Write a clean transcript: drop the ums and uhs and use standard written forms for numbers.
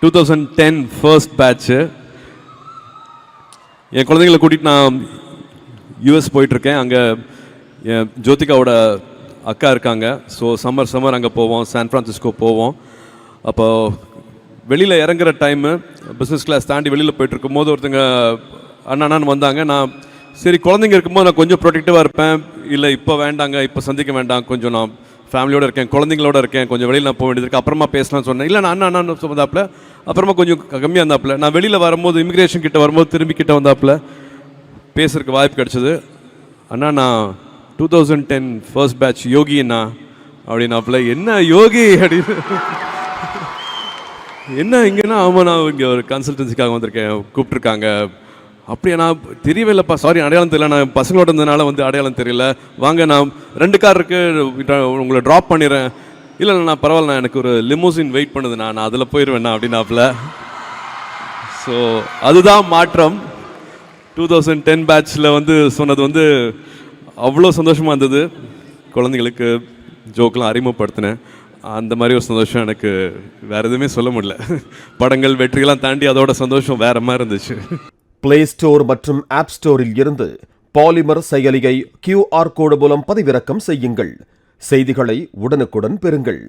2010 first patch. என் குழந்தைங்களை கூட்டிகிட்டு நான் யூஎஸ் போயிட்டுருக்கேன். அங்கே என் ஜோதிகாவோட அக்கா இருக்காங்க. ஸோ சம்மர் அங்கே போவோம், சான் ஃப்ரான்சிஸ்கோ போவோம். அப்போ வெளியில் இறங்குற டைமு பிஸ்னஸ் கிளாஸ் தாண்டி வெளியில் போயிட்டுருக்கும் போது ஒருத்தங்க அண்ணான்னு வந்தாங்க. நான் சரி குழந்தைங்க இருக்கும்போது நான் கொஞ்சம் ப்ரொடெக்டிவாக இருப்பேன். இல்லை இப்போ வேண்டாங்க, இப்போ சந்திக்க வேண்டாம், கொஞ்சம் நான் ஃபேமிலியோடு இருக்கேன், குழந்தைங்களோட இருக்கேன், கொஞ்சம் வெளியில் நான் போக வேண்டியது இருக்குது, அப்புறமா பேசலாம்னு சொன்னேன். இல்லை நான் அண்ணா வந்தாப்புல, அப்புறமா கொஞ்சம் கம்மியாக இருந்தாப்புல. நான் வெளியில் வரும்போது இமிக்ரேஷன் கிட்ட வரும்போது திரும்பி கிட்ட வந்தாப்புல பேசுறதுக்கு வாய்ப்பு கிடச்சிது. அண்ணா நான் 2010 ஃபர்ஸ்ட் பேட்ச் யோகி அண்ணா அப்படின்னாப்புல. என்ன யோகி அப்படின்னு, என்ன இங்கேன்னா ஆமாம் நான் இங்கே ஒரு கன்சல்டன்சிக்காக வந்திருக்கேன், கூப்பிட்ருக்காங்க. அப்படியே நான் தெரியவே இல்லைப்பா, சாரி அடையாளம் தெரியல, நான் பசங்களோட இருந்ததுனால வந்து அடையாளம் தெரியல, வாங்க நான் 2 கார் இருக்குது உங்களை ட்ராப் பண்ணிடுறேன். இல்லை நான் பரவாயில்ல, எனக்கு ஒரு லிமோசின் வெயிட் பண்ணுது, நான் அதில் போயிடுவேண்ணா அப்படின்னாப்புல. ஸோ அதுதான் மாற்றம். 2010 பேட்சில் வந்து சொன்னது வந்து அவ்வளோ சந்தோஷமாக இருந்தது. குழந்தைங்களுக்கு ஜோக்கெலாம் அறிமுகப்படுத்தினேன். அந்த மாதிரி ஒரு சந்தோஷம் எனக்கு வேறு எதுவுமே சொல்ல முடியல. படங்கள் வெற்றிகள்லாம் தாண்டி அதோட சந்தோஷம் வேறு மாதிரி இருந்துச்சு. பிளே ஸ்டோர் மற்றும் ஆப் ஸ்டோரில் இருந்து பாலிமர் செயலியை QR கோடு மூலம் பதிவிறக்கம் செய்யுங்கள். செய்திகளை உடனுக்குடன் பெறுங்கள்.